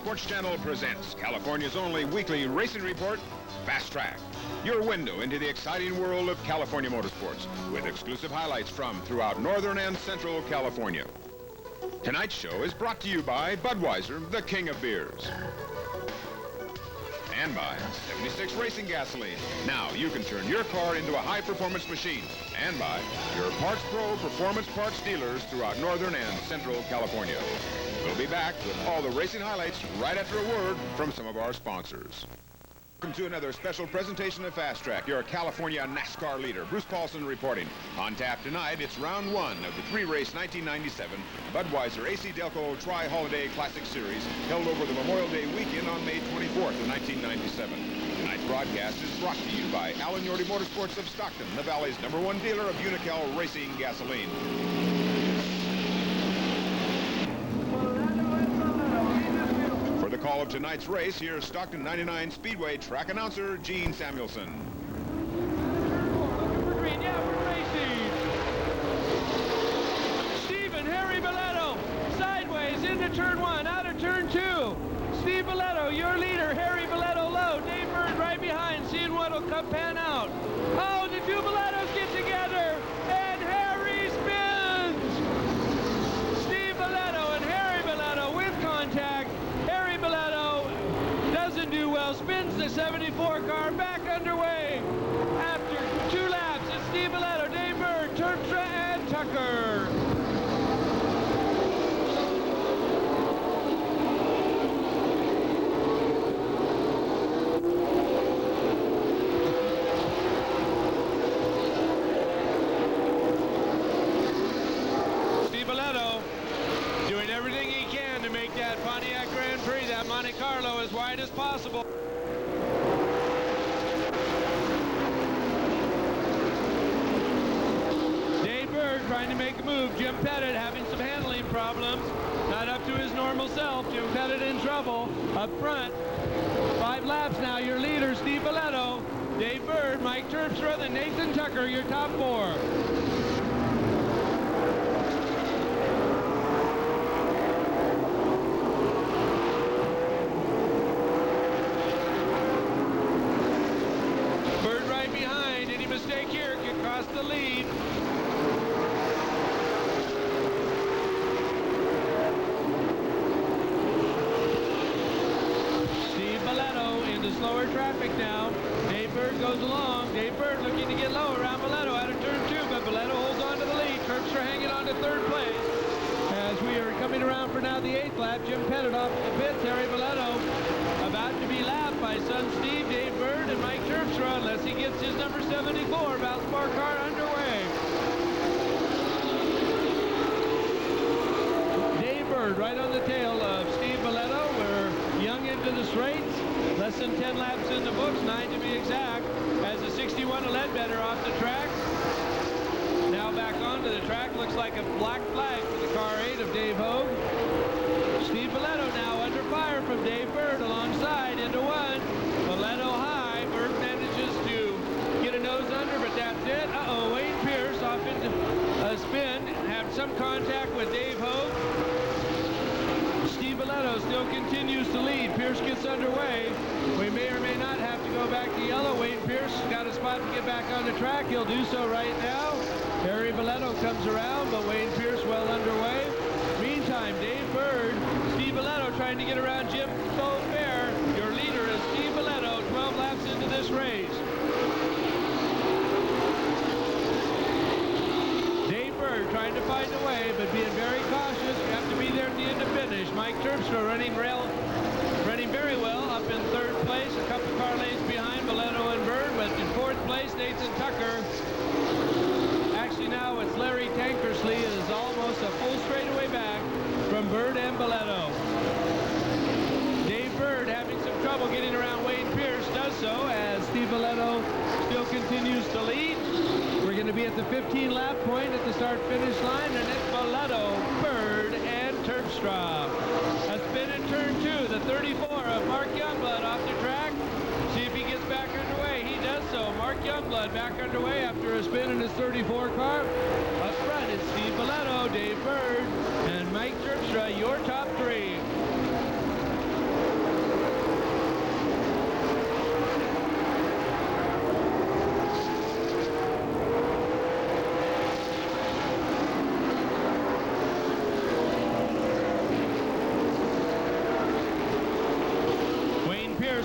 Sports Channel presents California's only weekly racing report, Fast Track. Your window into the exciting world of California motorsports with exclusive highlights from throughout Northern and Central California. Tonight's show is brought to you by Budweiser, the king of beers. And by 76 Racing Gasoline. Now you can turn your car into a high-performance machine. And by your Parts Pro Performance Parts dealers throughout Northern and Central California. We'll be back with all the racing highlights right after a word from some of our sponsors. Welcome to another special presentation of Fast Track. Your California NASCAR leader, Bruce Paulson, reporting. On tap tonight, it's round one of the three-race 1997 Budweiser AC Delco Tri-Holiday Classic Series held over the Memorial Day weekend on May 24th of 1997. Tonight's broadcast is brought to you by Alan Yorty Motorsports of Stockton, the Valley's #1 dealer of Unocal Racing Gasoline. For the call of tonight's race, here's Stockton 99 Speedway track announcer Gene Samuelson. Green, yeah, we're racing. Steve and Harry Belletto, sideways into turn one, out of turn two. Steve Belletto, your leader. Harry Belletto low. Dave Bird right behind, seeing what'll come pan out. Oh, the two Bellettos get together, and Harry spins. Steve Belletto and Harry Belletto with contact. Harry Belletto doesn't do well, spins the 74 car back underway. After 2 laps, it's Steve Belletto, Dave Bird, Terpstra, and Tucker. Steve Belletto doing everything he can to make that Pontiac Grand Prix, that Monte Carlo, as wide as possible. Dave Bird trying to make a move. Jim Pettit having some handling problems. Not up to his normal self. Jim Pettit in trouble up front. 5 laps now. Your leader, Steve Belletto, Dave Bird, Mike Terpstra, and Nathan Tucker, your top 4. Mistake here could cost the lead. Steve Belletto into slower traffic now. Dave Bird goes along. Dave Bird looking to get low around Belletto out of turn 2, but Belletto holds on to the lead. Terpstra hanging on to 3rd place. As we are coming around for now the 8th lap, Jim Pettit off the pits. Harry Belletto about to be lapped by son Steve, Dave Bird, and Mike Terpstra, unless he gets his number 74 Valspar car underway. Dave Bird right on the tail of Steve Belletto. We're young into the straights. Less than 10 laps in the books, 9 to be exact, as the 61 of Ledbetter off the track. Now back onto the track. Looks like a black flag for the car 8 of Dave Hogue. Steve Belletto now under fire from Dave Bird alongside into 1. Belletto high. Bird manages to get a nose under, but that's it. Uh-oh, Wayne Pierce off into a spin. Have some contact with Dave Hogue. Steve Belletto still continues to lead. Pierce gets underway. We may or may not have to go back to yellow. Wayne Pierce got a spot to get back on the track. He'll do so right now. Harry Belletto comes around, but Wayne Pierce well underway. Meantime, Dave Bird, Steve Belletto trying to get around Jim Fair. Your leader is Steve Belletto, 12 laps into this race. Dave Bird trying to find a way, but being very cautious. You have to be there at the end to finish. Mike Terpstra running very well, up in 3rd place, a couple car lanes behind Belletto and Bird, but in 4th place, Nathan Tucker. Actually now it's Larry Tankersley. It is almost a full straightaway back from Bird and Belletto. Dave Bird having some trouble getting around Wayne Pierce, does so as Steve Belletto still continues to lead. We're going to be at the 15-lap point at the start-finish line, and it's Belletto, Bird, and Terpstra. A spin in turn 2, the 34 of Mark Youngblood off the track. See if he gets back underway. He does so. Mark Youngblood back underway after a spin in his 34 car. Up front, it's Steve Belletto, Dave Bird, and Mike Terpstra, your top 3.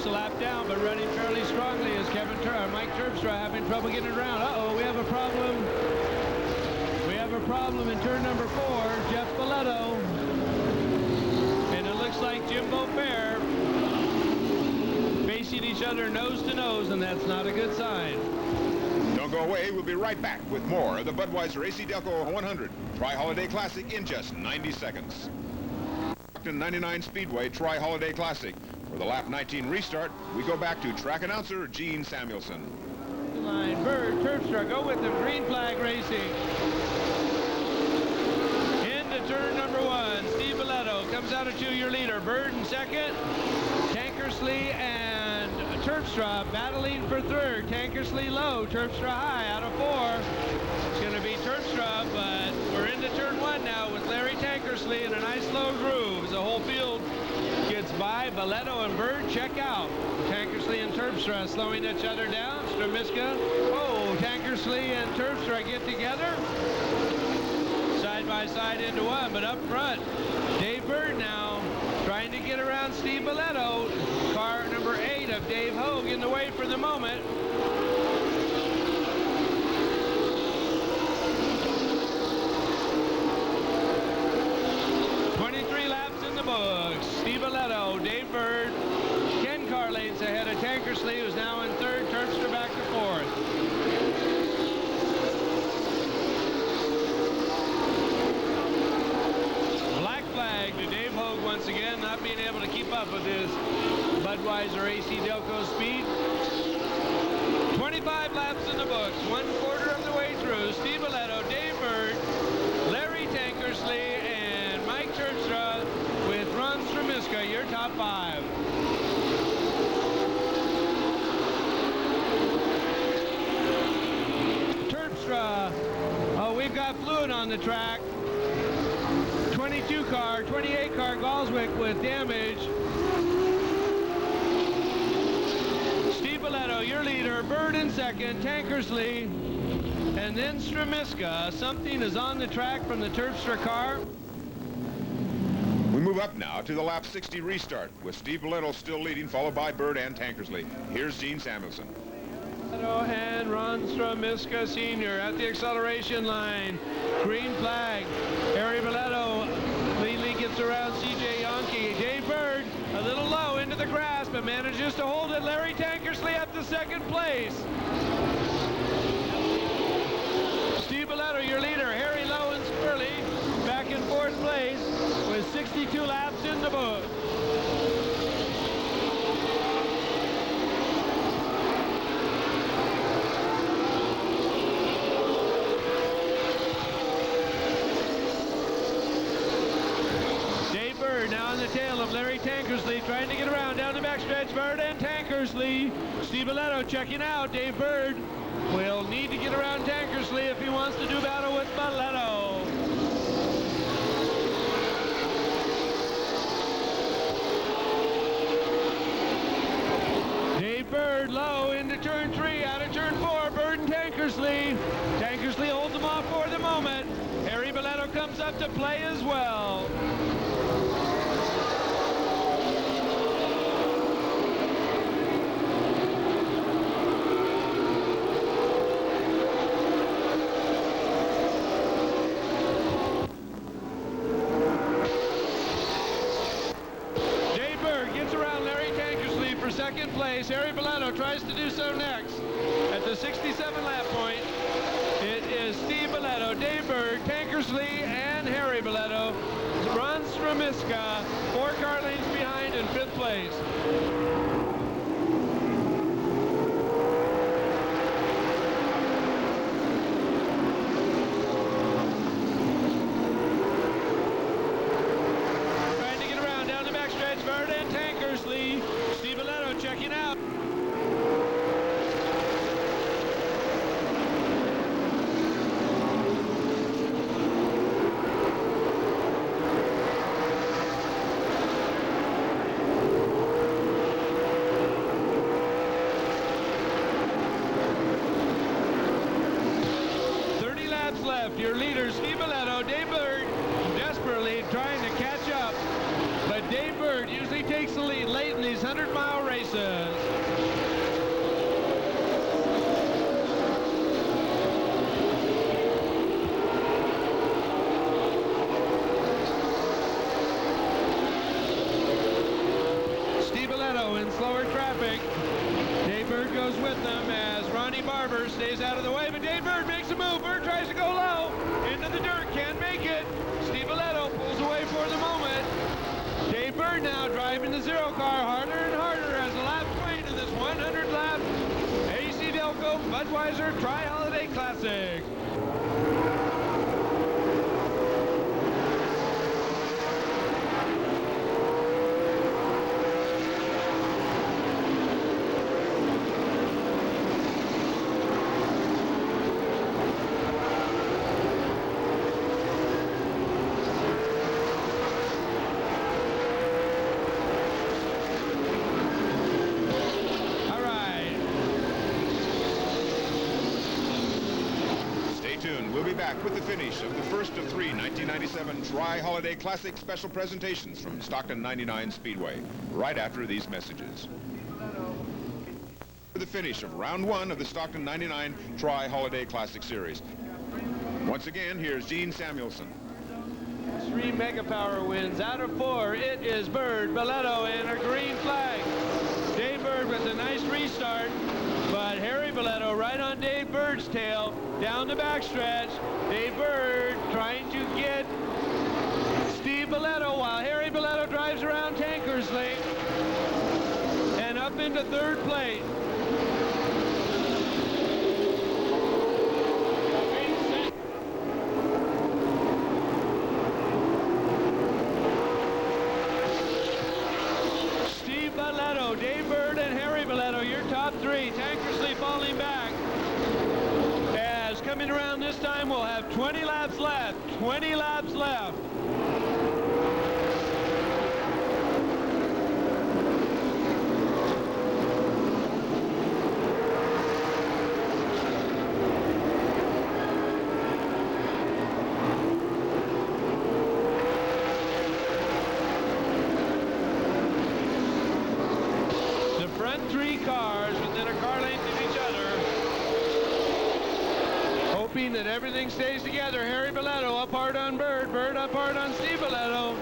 almost a lap down, but running fairly strongly is Mike Terpstra having trouble getting around. Uh-oh, we have a problem. We have a problem in turn number 4, Jeff Belletto. And it looks like Jimbo Fair facing each other nose to nose, and that's not a good sign. Don't go away. We'll be right back with more of the Budweiser AC Delco 100 Tri-Holiday Classic in just 90 seconds. Stockton 99 Speedway Tri-Holiday Classic. For the lap 19 restart, we go back to track announcer Gene Samuelson. Line, Bird, Terpstra, go with them. Green flag racing. Into turn number 1. Steve Belletto comes out of 2, your leader. Bird in second. Tankersley and Terpstra battling for third. Tankersley low, Terpstra high out of 4. It's going to be Terpstra, but we're into turn 1 now with Larry Tankersley in a nice low groove. The whole field gets by. Belletto and Bird check out. Tankersley and Terpstra slowing each other down. Stramiska. Oh, Tankersley and Terpstra get together. Side by side into one, but up front, Dave Bird now trying to get around Steve Belletto. Car number 8 of Dave Hogue in the way for the moment. Steve Belletto, Dave Bird, Ken Carlanes ahead of Tankersley, who's now in third. Terpstra back to 4th. Black flag to Dave Hogue once again, not being able to keep up with his Budweiser AC Delco speed. 25 laps in the books, 1/4 of the way through. Steve Belletto, Dave Bird, Larry Tankersley, and Mike Terpstra with Ron Stramiska, your top 5. Terpstra, oh, we've got fluid on the track. 22 car, 28 car Galswick with damage. Steve Belletto, your leader. Bird in second, Tankersley, and then Stramiska. Something is on the track from the Terpstra car. We move up now to the lap 60 restart with Steve Belletto still leading, followed by Bird and Tankersley. Here's Gene Samuelson. Belletto and Ron Stramiska Sr. at the acceleration line. Green flag. Harry Belletto leadly gets around C.J. Yonke. Dave Bird a little low into the grass, but manages to hold it. Larry Tankersley up to second place. Steve Belletto, your leader. Harry Lowe and Spurley back in 4th place with 62 laps in the book. Dave Bird now on the tail of Larry Tankersley, trying to get around down the backstretch. Bird and Tankersley. Steve Belletto checking out. Dave Bird will need to get around Tankersley if he wants to do battle with Belletto. Dave Bird low into turn 3, out of turn 4. Bird and Tankersley. Tankersley holds them off for the moment. Harry Belletto comes up to play as well. Second place. Harry Belletto tries to do so next. At the 67 lap point, it is Steve Belletto, Dave Bird, Tankersley, and Harry Belletto. Ron Stramiska, 4 car lanes behind in 5th place. Trying to get around down the backstretch, Bird and Tankersley. Steve Belletto checking out. Left. Your leader, Steve Belletto, Dave Bird, desperately trying to catch up. But Dave Bird usually takes the lead late in these 100-mile races. slower traffic. Dave Bird goes with them as Ronnie Barber stays out of the way, but Dave Bird makes a move. Bird tries to go low into the dirt, can't make it. Steve Biletto pulls away for the moment. Dave Bird now driving the zero car harder and harder as the laps wane in this 100 lap AC Delco Budweiser Tri-Holiday Classic. We'll be back with the finish of the first of three 1997 Tri-Holiday Classic special presentations from Stockton 99 Speedway, right after these messages. For the finish of round one of the Stockton 99 Tri-Holiday Classic Series. Once again, here's Gene Samuelson. 3 Mega Power wins out of 4. It is Bird, Biletto, and a green flag. Dave Bird with a nice restart, but Harry Biletto right on Dave Bird's tail down the backstretch. Dave Bird trying to get Steve Biletto while Harry Biletto drives around Tankersley and up into third place. Dave Bird and Harry Biletto, your top three. Tankersley falling back. As coming around this time, we'll have 20 laps left. 20 laps left. Three cars within a car length of each other, hoping that everything stays together. Harry Biletto up hard on Bird, Bird up hard on Steve Biletto.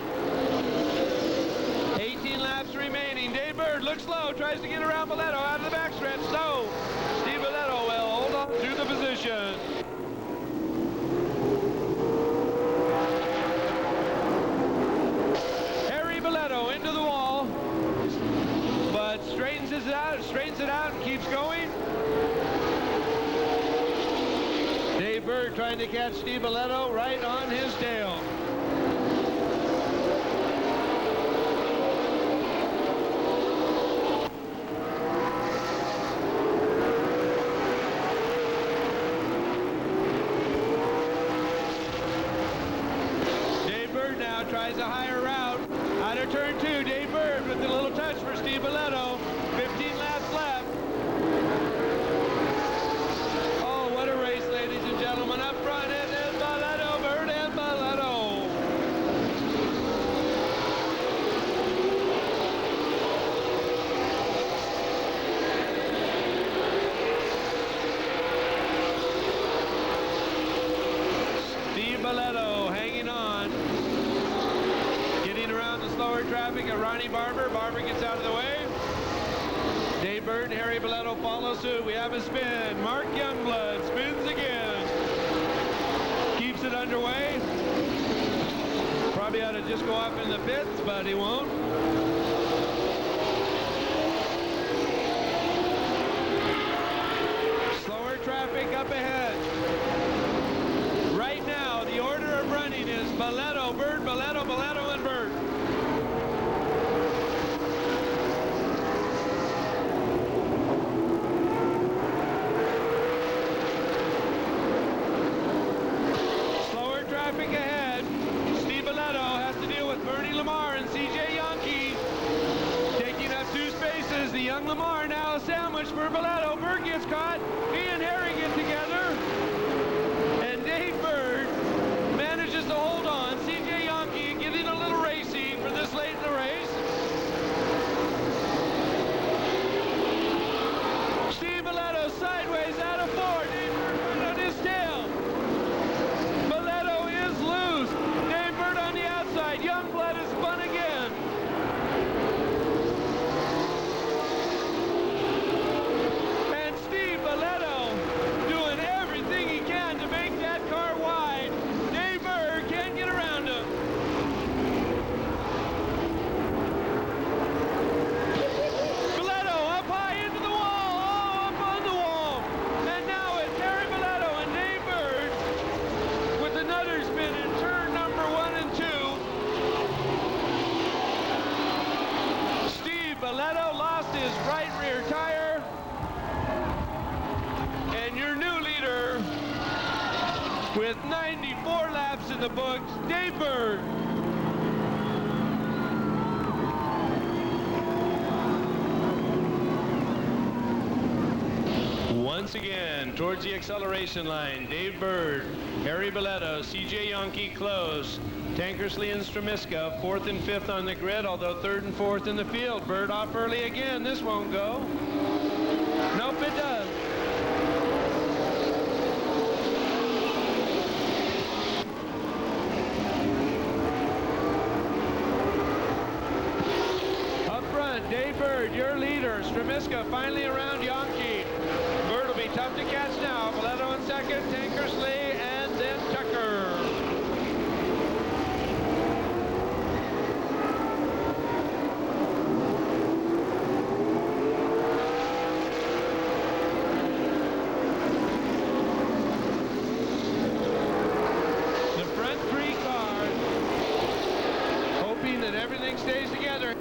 18 laps remaining. Dave Bird looks low, tries to get around Biletto out of the backstretch. So Steve Biletto will hold on to the position. Harry Biletto into the wall, but straightens it out and keeps going. Dave Bird trying to catch Steve Biletto right on his tail. Dave Bird now tries a higher route. Out of turn two, Dave Bird with a little touch for Steve Biletto. 15 laps left. Oh, what a race, ladies and gentlemen. Up front, it is Biletto, Bird and Biletto. Steve Biletto hanging on. Getting around the slower traffic of Ronnie Barber. Barber gets out of the way. Dave Bird and Harry Biletto follow suit. We have a spin. Mark Youngblood spins again. Keeps it underway. Probably ought to just go off in the pits, but he won't. Slower traffic up ahead. Right now, the order of running is Biletto, Bird, Biletto, Biletto, and Bird. Slower traffic ahead. Steve Biletto has to deal with Bernie Lamar and C.J. Yonke. Taking up 2 spaces. The young Lamar now a sandwich for Biletto. Bird gets caught. He and Harry get together. And Dave Bird manages to hold on. C.J. Yonke getting a little racy for this late in the race. Steve Biletto sideways out of 4. Dave Bird on his tail. Biletto is loose. Dave Bird on the outside. Youngblood is spun again. with 94 laps in the books, Dave Bird. Once again, towards the acceleration line, Dave Bird, Harry Belletto, C.J. Yonke close. Tankersley and Stremiska, 4th and 5th on the grid, although 3rd and 4th in the field. Bird off early again. This won't go. Nope, it does. Up front, Dave Bird, your leader. Stremiska finally around Yonke. Bird will be tough to catch now. Belletto in second, Tankersley, and then Tucker. The front three cars hoping that everything stays together.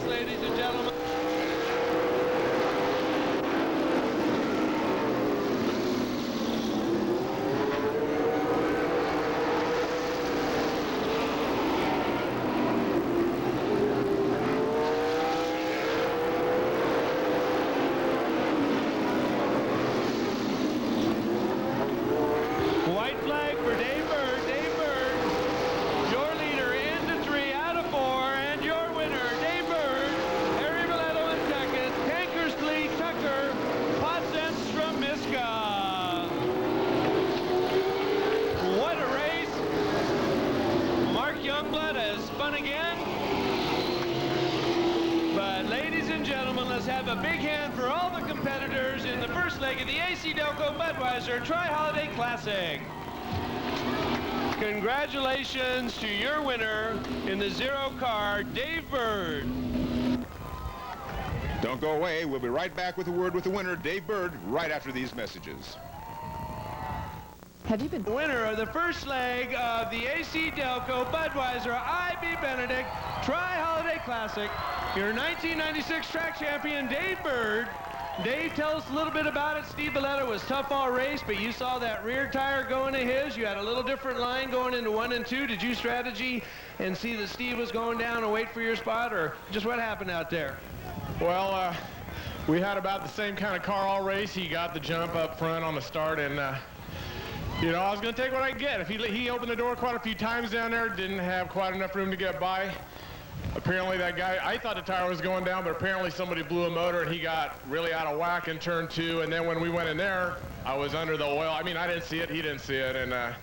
Ladies and gentlemen. White flag for Dave Bird. Dave Bird, your leader into 3 out of 4, and your winner, Dave Bird. Harry Belletto in second. Tankersley, Tucker, Potts and Stremiska. What a race. Mark Youngblood has spun again. But ladies and gentlemen, let's have a big hand for all the competitors in the first leg of the AC Delco Budweiser Tri-Holiday Classic. Congratulations to your winner in the 0 car, Dave Bird. Don't go away. We'll be right back with a word with the winner, Dave Bird, right after these messages. Have you been Winner of the first leg of the AC Delco Budweiser I.B. Benedict Tri-Holiday Classic, your 1996 track champion, Dave Bird. Dave, tell us a little bit about it. Steve Belletto was tough all race, but you saw that rear tire going to his. You had a little different line going into 1 and 2. Did you strategy and see that Steve was going down and wait for your spot, or just what happened out there? Well, we had about the same kind of car all race. He got the jump up front on the start, and you know, I was going to take what I could get. If he opened the door quite a few times down there, didn't have quite enough room to get by. Apparently that guy, I thought the tire was going down, but apparently somebody blew a motor and he got really out of whack in turn 2. And then when we went in there, I was under the oil. I mean, I didn't see it, he didn't see it, and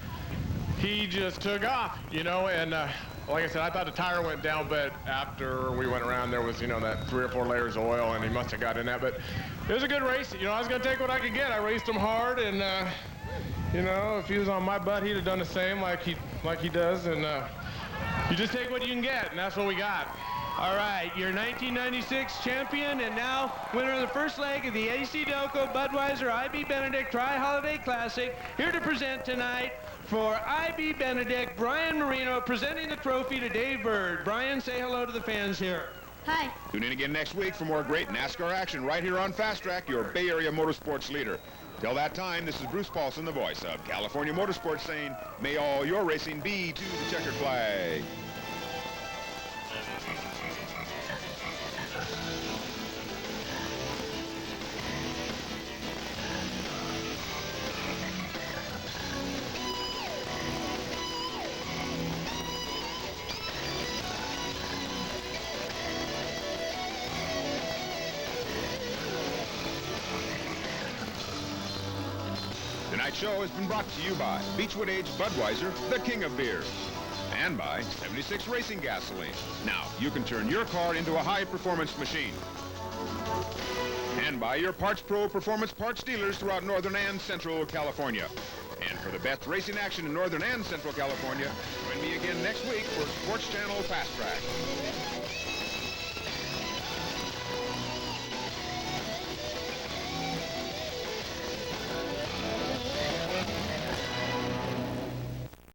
he just took off, you know. And like I said, I thought the tire went down, but after we went around, there was, you know, that 3 or 4 layers of oil, and he must have got in that. But it was a good race. You know, I was going to take what I could get. I raced him hard, and you know, if he was on my butt, he'd have done the same like he does. And you just take what you can get, and that's what we got. All right, your 1996 champion and now winner of the first leg of the AC Delco Budweiser I.B. Benedict Tri-Holiday Classic, here to present tonight for I.B. Benedict, Brian Marino, presenting the trophy to Dave Bird. Brian, say hello to the fans here. Hi. Tune in again next week for more great NASCAR action right here on Fast Track, your Bay Area motorsports leader. Till that time, this is Bruce Paulson, the voice of California Motorsports, saying, may all your racing be to the checkered flag. Tonight's show has been brought to you by Beechwood Aged Budweiser, the king of beer, and by 76 Racing Gasoline. Now, you can turn your car into a high-performance machine. And by your Parts Pro Performance Parts dealers throughout Northern and Central California. And for the best racing action in Northern and Central California, join me again next week for Sports Channel Fast Track.